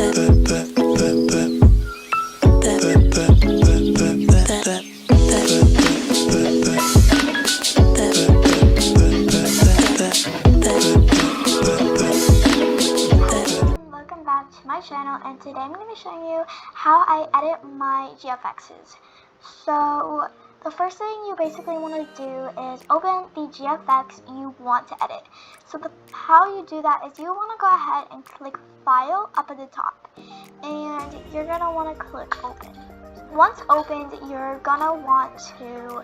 Back to my channel, and today I'm going to be showing you how I edit my GFXs. So the first thing you basically want to do is open the GFX you want to edit. So how you do that is you want to go ahead and click File up at the top, and you're going to want to click Open. Once opened, you're going to want to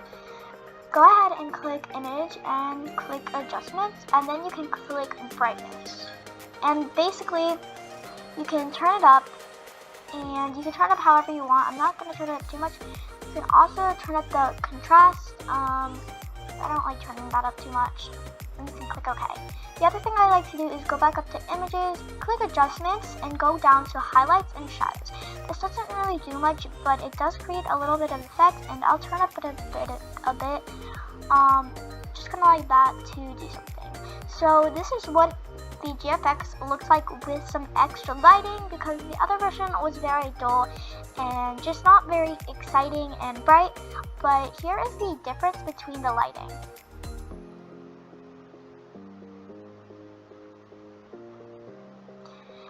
go ahead and click Image and click Adjustments, and then you can click Brightness. And basically you can turn it up, and you can turn it up however you want. I'm not going to turn it up too much. You can also turn up the contrast. I don't like turning that up too much. And you can click OK. The other thing I like to do is go back up to Images, click Adjustments, and go down to Highlights and Shadows. This doesn't really do much, but it does create a little bit of effect, and I'll turn up a bit, just kind of like that to do something. So this is what the GFX looks like with some extra lighting, because the other version was very dull and just not very exciting and bright. But here is the difference between the lighting.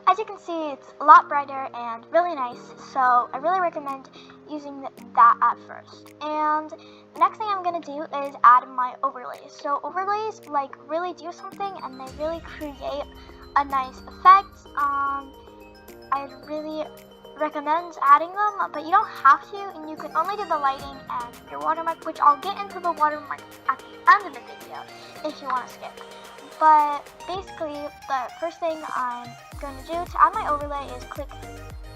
As you can see, it's a lot brighter and really nice, so I really recommend using that at first. And the next thing I'm going to do is add my overlays. So overlays really do something, and they really create a nice effect. I really recommend adding them, but you don't have to, and you can only do the lighting and your watermark, which I'll get into the watermark at the end of the video if you want to skip. But basically, the first thing I'm going to do to add my overlay is click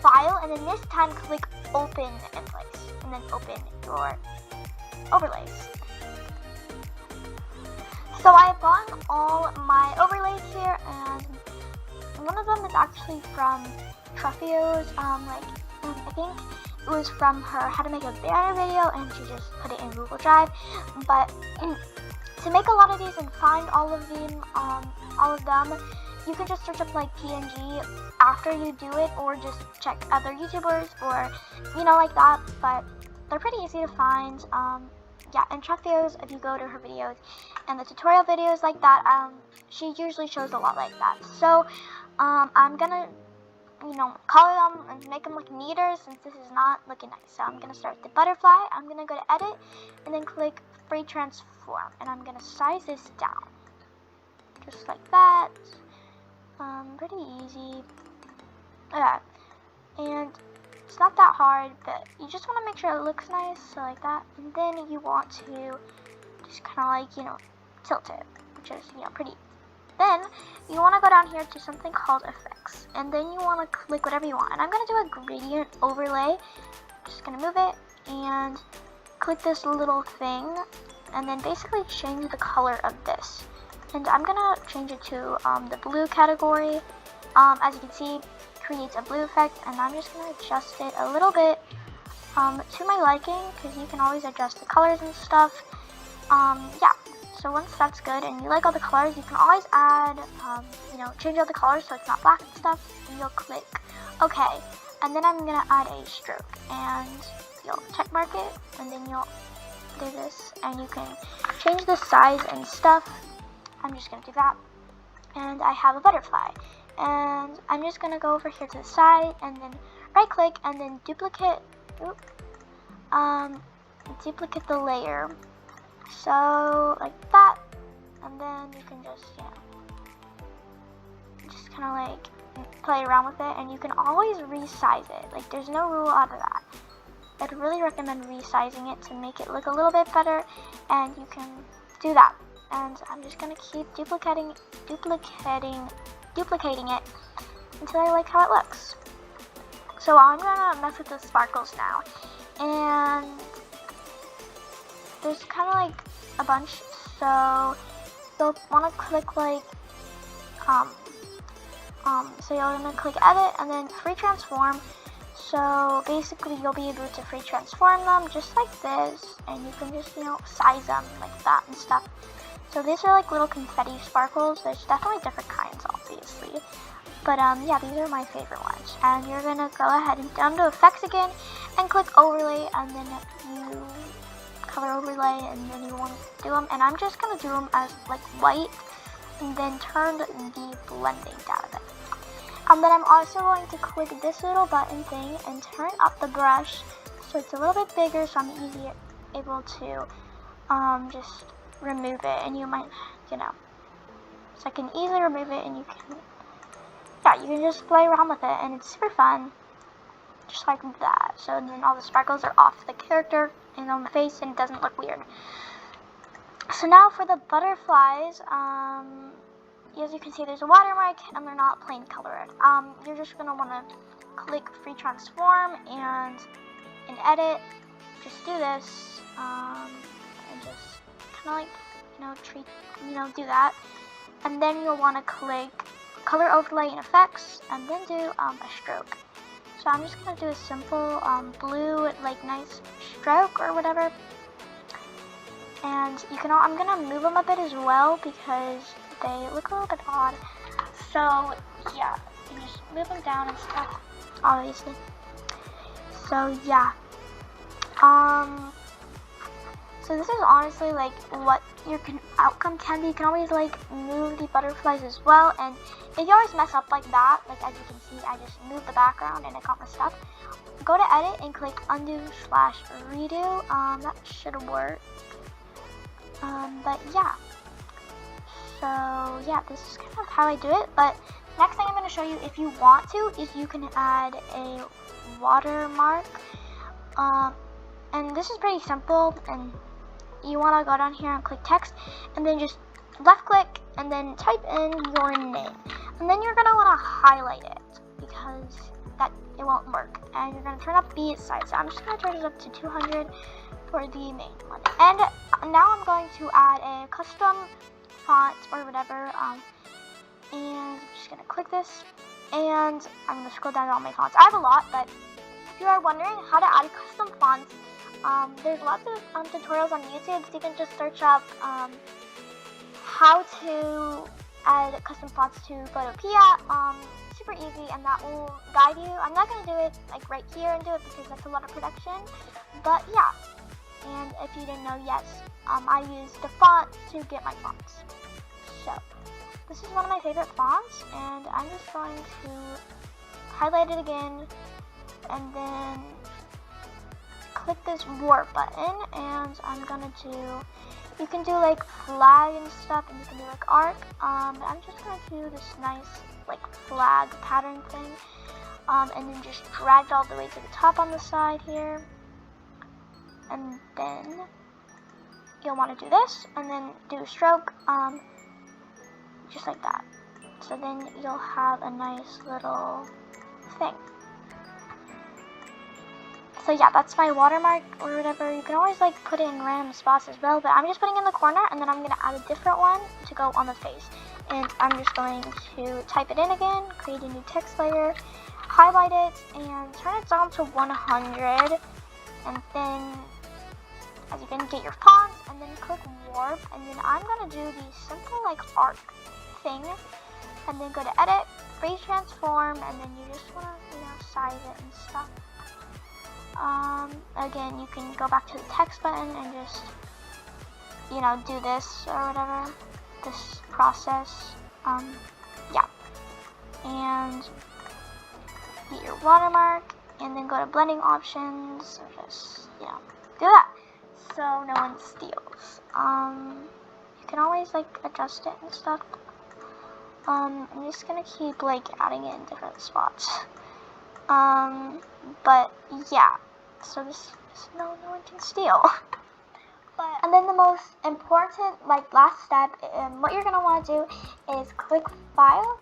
File, and then this time click Open in place, and then open your overlays. So I've gotten all my overlays here, and one of them is actually from 𝘧𝘲𝘴𝘲's. I think it was from her How to Make a Banner video, and she just put it in Google Drive. But to make a lot of these and find all of them, you can just search up PNG after you do it, or just check other YouTubers, or like that. But they're pretty easy to find. Yeah, and 𝘧𝘧𝘴𝘲's, if you go to her videos and the tutorial videos like that, she usually shows a lot like that. So I'm gonna color them and make them look neater, since this is not looking nice. So I'm gonna start with the butterfly. I'm gonna go to Edit and then click Free Transform, and I'm gonna size this down just like that. Pretty easy. Okay, and it's not that hard, but you just want to make sure it looks nice, so like that. And then you want to just kind of tilt it, which is pretty. Then you want to go down here to something called Effects, and then you want to click whatever you want. And I'm going to do a gradient overlay. Just going to move it and click this little thing, and then basically change the color of this. And I'm going to change it to the blue category. As you can see, creates a blue effect, and I'm just going to adjust it a little bit to my liking, because you can always adjust the colors and stuff. Yeah, so once that's good and you like all the colors, you can always add, change all the colors so it's not black and stuff, and you'll click OK. And then I'm going to add a stroke, and you'll check mark it, and then you'll do this, and you can change the size and stuff. I'm just going to do that. And I have a butterfly, and I'm just going to go over here to the side, and then right click, and then duplicate the layer, so like that. And then you can just kind of play around with it, and you can always resize it. There's no rule out of that. I'd really recommend resizing it to make it look a little bit better, and you can do that. And I'm just going to keep duplicating it until I like how it looks. So I'm going to mess with the sparkles now. And there's kind of a bunch, so you'll want to click so you're going to click Edit and then Free Transform. So basically you'll be able to free transform them just like this, and you can just size them like that and stuff. So these are little confetti sparkles. There's definitely different kinds, obviously, But yeah, these are my favorite ones. And you're gonna go ahead and down to effects again and click overlay, and then you color overlay, and then you want to do them. And I'm just gonna do them as like white, and then turn the blending down a bit. And then I'm also going to click this little button thing and turn up the brush so it's a little bit bigger, so I'm able to just remove it. And you might, so I can easily remove it, and you can just play around with it, and it's super fun, just like that. So then all the sparkles are off the character and on the face, and it doesn't look weird. So now for the butterflies, as you can see, there's a watermark, and they're not plain colored. You're just gonna want to click free transform, and in edit, just do this, and just kind of like, do that. And then you'll want to click color overlay and effects, and then do a stroke. So I'm just gonna do a simple blue, like nice stroke or whatever. And I'm gonna move them a bit as well because they look a little bit odd. So yeah, you just move them down and stuff, obviously. So yeah, so this is honestly like what your outcome can be. You can always like move the butterflies as well, and if you always mess up like that, like as you can see, I just moved the background and it got messed up. Go to edit and click undo/redo. That should work. But yeah. So yeah, this is kind of how I do it. But next thing I'm going to show you, if you want to, is you can add a watermark. And this is pretty simple, and you want to go down here and click text, and then just left click, and then type in your name. And then you're going to want to highlight it, because it won't work. And you're going to turn up the size. So I'm just going to turn it up to 200 for the main one. And now I'm going to add a custom font or whatever, and I'm just going to click this, and I'm going to scroll down to all my fonts. I have a lot, but if you are wondering how to add a custom font, there's lots of tutorials on YouTube, so you can just search up how to add custom fonts to Photopea. Super easy, and that will guide you. I'm not going to do it like right here and do it because that's a lot of production, but yeah. And if you didn't know, yes, I use the font to get my fonts. So this is one of my favorite fonts, and I'm just going to highlight it again, and then click this warp button, and I'm gonna you can do like flag and stuff, and you can do like arc. I'm just gonna do this nice like flag pattern thing, and then just drag it all the way to the top on the side here. And then you'll want to do this, and then do a stroke, just like that. So then you'll have a nice little thing. So yeah, that's my watermark or whatever. You can always like put it in random spots as well, but I'm just putting it in the corner, and then I'm going to add a different one to go on the face. And I'm just going to type it in again, create a new text layer, highlight it, and turn it down to 100, and then as you can get your fonts, and then click warp, and then I'm gonna do the simple like arc thing, and then go to edit, free transform, and then you just wanna size it and stuff. Again, you can go back to the text button and just do this or whatever, this process. Yeah, and get your watermark, and then go to blending options, or just do that, so no one steals. You can always like adjust it and stuff. I'm just gonna keep like adding it in different spots. But yeah, so this no one can steal. And then the most important like last step, what you're gonna want to do is click file,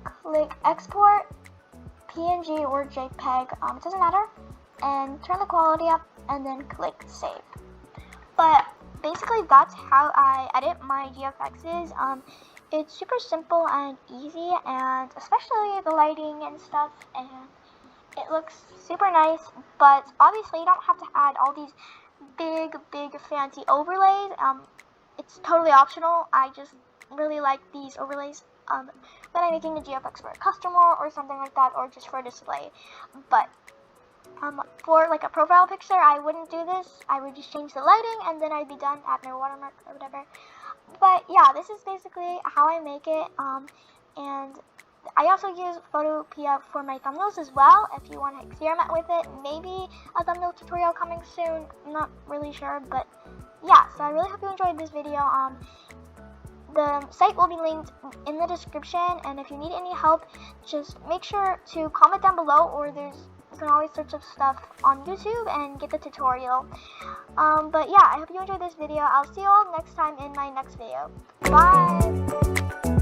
click export PNG or JPEG, it doesn't matter, and turn the quality up, and then click save. But basically that's how I edit my Gfxs. It's super simple and easy, and especially the lighting and stuff, and it looks super nice. But obviously you don't have to add all these big fancy overlays. It's totally optional. I just really like these overlays then I'm making a GFX for a customer or something like that, or just for display. But for like a profile picture, I wouldn't do this. I would just change the lighting and then I'd be done, add my watermark or whatever. But yeah, this is basically how I make it. And I also use Photopea for my thumbnails as well. If you want to experiment with it, maybe a thumbnail tutorial coming soon. I'm not really sure, but yeah. So I really hope you enjoyed this video. The site will be linked in the description, and if you need any help, just make sure to comment down below, or you can always search up stuff on YouTube and get the tutorial. But yeah, I hope you enjoyed this video. I'll see you all next time in my next video. Bye!